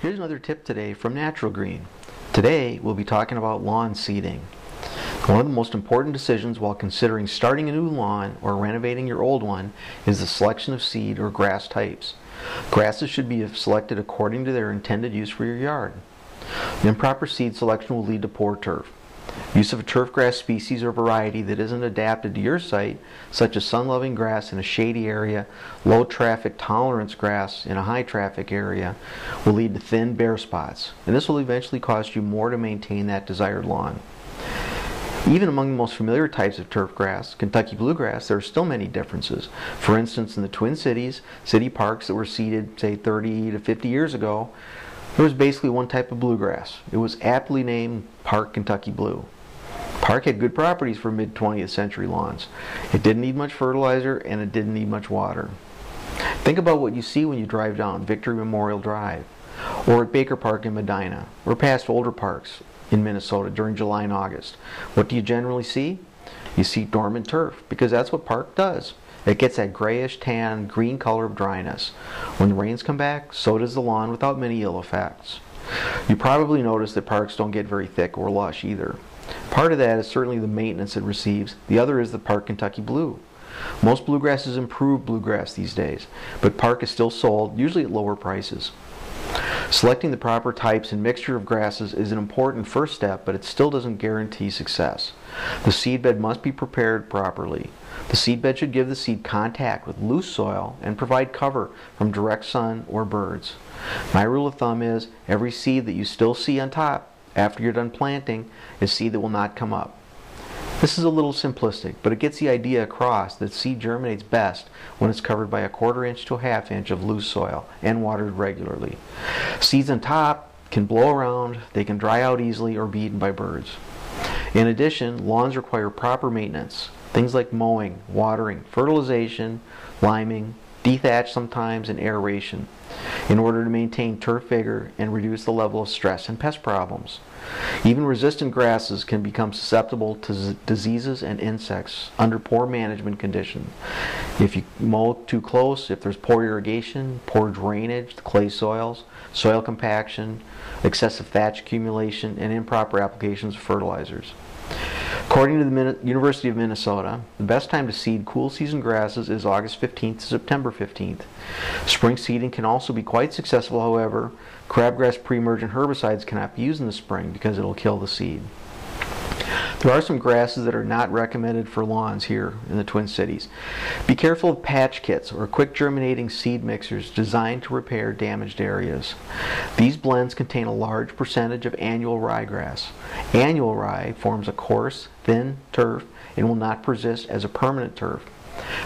Here's another tip today from Natural Green. Today we'll be talking about lawn seeding. One of the most important decisions while considering starting a new lawn or renovating your old one is the selection of seed or grass types. Grasses should be selected according to their intended use for your yard. Improper seed selection will lead to poor turf. Use of a turf grass species or variety that isn't adapted to your site, such as sun-loving grass in a shady area, low traffic tolerance grass in a high traffic area, will lead to thin bare spots, and this will eventually cost you more to maintain that desired lawn. Even among the most familiar types of turf grass, Kentucky bluegrass, there are still many differences. For instance, in the Twin Cities, city parks that were seeded, say 30 to 50 years ago, there was basically one type of bluegrass. It was aptly named Park Kentucky Blue. Park had good properties for mid-20th century lawns. It didn't need much fertilizer and it didn't need much water. Think about what you see when you drive down Victory Memorial Drive, or at Baker Park in Medina, or past older parks in Minnesota during July and August. What do you generally see? You see dormant turf, because that's what Park does. It gets that grayish tan, green color of dryness. When the rains come back, so does the lawn without many ill effects. You probably notice that parks don't get very thick or lush either. Part of that is certainly the maintenance it receives. The other is the Park Kentucky Blue. Most bluegrass is improved bluegrass these days, but Park is still sold, usually at lower prices. Selecting the proper types and mixture of grasses is an important first step, but it still doesn't guarantee success. The seedbed must be prepared properly. The seedbed should give the seed contact with loose soil and provide cover from direct sun or birds. My rule of thumb is every seed that you still see on top after you're done planting is seed that will not come up. This is a little simplistic, but it gets the idea across that seed germinates best when it's covered by a 1/4 inch to a 1/2 inch of loose soil and watered regularly. Seeds on top can blow around, they can dry out easily or be eaten by birds. In addition, lawns require proper maintenance. Things like mowing, watering, fertilization, liming, dethatch sometimes, and aeration in order to maintain turf vigor and reduce the level of stress and pest problems. Even resistant grasses can become susceptible to diseases and insects under poor management conditions. If you mow too close, if there's poor irrigation, poor drainage, clay soils, soil compaction, excessive thatch accumulation, and improper applications of fertilizers. According to the University of Minnesota, the best time to seed cool season grasses is August 15th to September 15th. Spring seeding can also be quite successful, however. Crabgrass pre-emergent herbicides cannot be used in the spring because it will kill the seed. There are some grasses that are not recommended for lawns here in the Twin Cities. Be careful of patch kits or quick germinating seed mixers designed to repair damaged areas. These blends contain a large percentage of annual ryegrass. Annual rye forms a coarse, thin turf and will not persist as a permanent turf.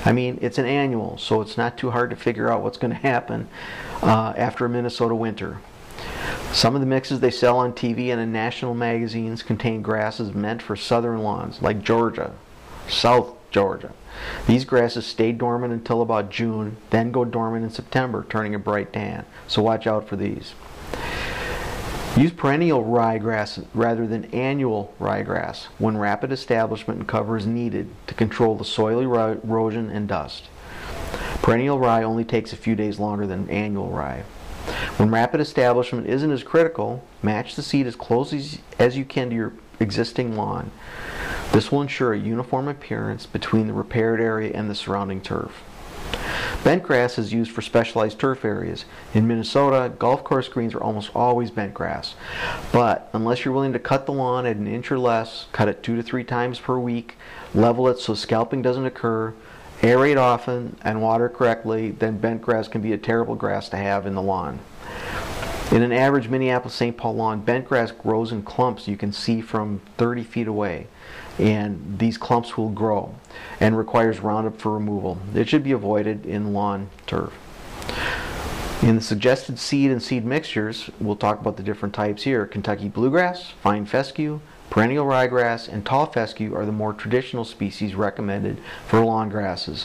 I mean, it's an annual, so it's not too hard to figure out what's going to happen after a Minnesota winter. Some of the mixes they sell on TV and in national magazines contain grasses meant for southern lawns, like Georgia, South Georgia. These grasses stay dormant until about June, then go dormant in September, turning a bright tan. So watch out for these. Use perennial ryegrass rather than annual ryegrass when rapid establishment and cover is needed to control the soil erosion and dust. Perennial rye only takes a few days longer than annual rye. When rapid establishment isn't as critical, match the seed as close as you can to your existing lawn. This will ensure a uniform appearance between the repaired area and the surrounding turf. Bent grass is used for specialized turf areas. In Minnesota, golf course greens are almost always bent grass. But unless you're willing to cut the lawn at an inch or less, cut it 2 to 3 times per week, level it so scalping doesn't occur, aerate often, and water correctly, then bent grass can be a terrible grass to have in the lawn. In an average Minneapolis-St. Paul lawn, bent grass grows in clumps you can see from 30 feet away. And these clumps will grow and requires Roundup for removal. It should be avoided in lawn turf. In the suggested seed and seed mixtures, we'll talk about the different types here. Kentucky bluegrass, fine fescue, perennial ryegrass, and tall fescue are the more traditional species recommended for lawn grasses.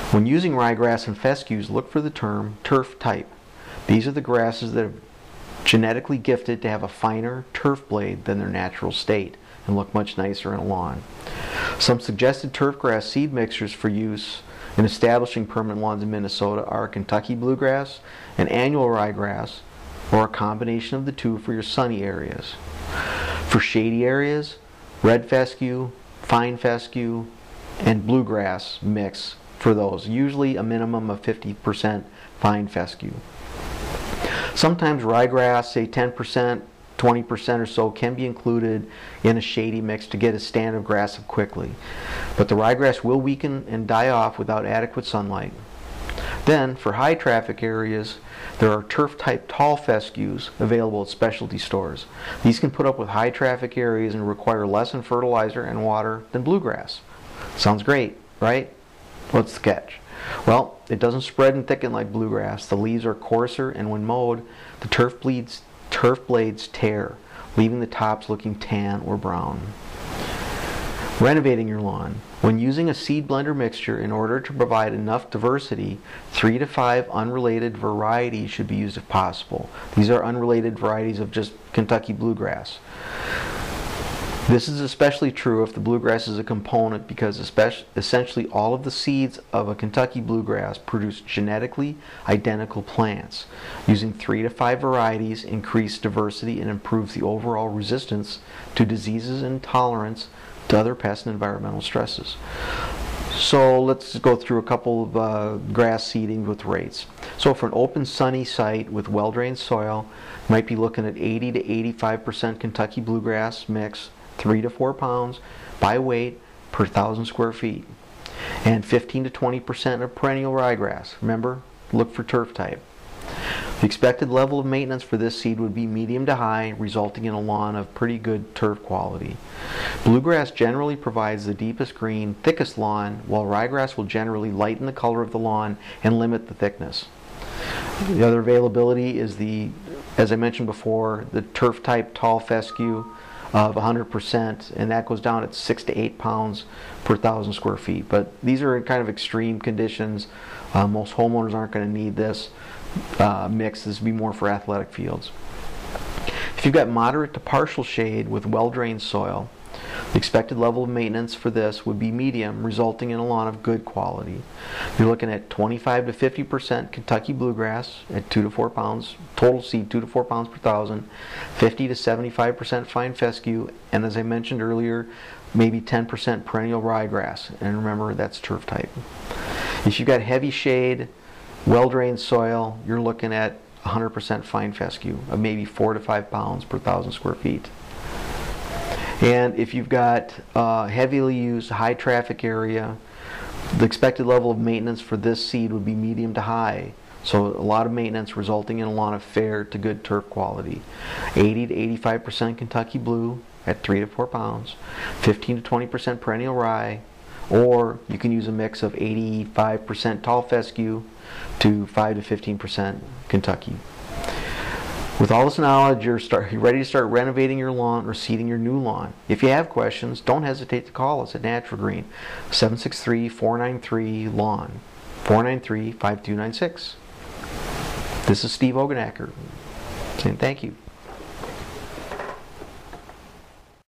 When using ryegrass and fescues, look for the term turf type. These are the grasses that are genetically gifted to have a finer turf blade than their natural state and look much nicer in a lawn. Some suggested turf grass seed mixtures for use in establishing permanent lawns in Minnesota are Kentucky bluegrass, an annual ryegrass, or a combination of the two for your sunny areas. For shady areas, red fescue, fine fescue, and bluegrass mix for those, usually a minimum of 50% fine fescue. Sometimes ryegrass, say 10%, 20% or so, can be included in a shady mix to get a stand of grass up quickly. But the ryegrass will weaken and die off without adequate sunlight. Then, for high traffic areas, there are turf type tall fescues available at specialty stores. These can put up with high traffic areas and require less in fertilizer and water than bluegrass. Sounds great, right? What's the catch? Well, it doesn't spread and thicken like bluegrass. The leaves are coarser, and when mowed, the turf blades tear, leaving the tops looking tan or brown. Renovating your lawn. When using a seed blender mixture, in order to provide enough diversity, 3 to 5 unrelated varieties should be used if possible. These are unrelated varieties of just Kentucky bluegrass. This is especially true if the bluegrass is a component, because essentially all of the seeds of a Kentucky bluegrass produce genetically identical plants. Using 3 to 5 varieties increases diversity and improves the overall resistance to diseases and tolerance to other pest and environmental stresses. So let's go through a couple of grass seeding with rates. So for an open sunny site with well-drained soil, you might be looking at 80 to 85% Kentucky bluegrass mix, 3 to 4 pounds by weight per 1,000 square feet, and 15 to 20% of perennial ryegrass. Remember, look for turf type. The expected level of maintenance for this seed would be medium to high, resulting in a lawn of pretty good turf quality. Bluegrass generally provides the deepest green, thickest lawn, while ryegrass will generally lighten the color of the lawn and limit the thickness. The other availability is as I mentioned before, the turf type tall fescue of 100%, and that goes down at 6 to 8 pounds per 1,000 square feet. But these are in kind of extreme conditions. Most homeowners aren't going to need this mix. This would be more for athletic fields. If you've got moderate to partial shade with well-drained soil, the expected level of maintenance for this would be medium, resulting in a lawn of good quality. You're looking at 25 to 50% Kentucky bluegrass at 2 to 4 pounds, total seed 2 to 4 pounds per 1,000, 50 to 75% fine fescue, and as I mentioned earlier, maybe 10% perennial ryegrass. And remember, that's turf type. If you've got heavy shade, well-drained soil, you're looking at 100% fine fescue of maybe 4 to 5 pounds per 1,000 square feet. And if you've got heavily used high traffic area, the expected level of maintenance for this seed would be medium to high. So a lot of maintenance, resulting in a lawn of fair to good turf quality. 80 to 85% Kentucky blue at 3 to 4 pounds, 15 to 20% perennial rye, or you can use a mix of 85% tall fescue to 5 to 15% Kentucky. With all this knowledge, you're ready to start renovating your lawn or seeding your new lawn. If you have questions, don't hesitate to call us at Natural Green, 763-493-LAWN, 493-5296. This is Steve Ogenacker saying thank you.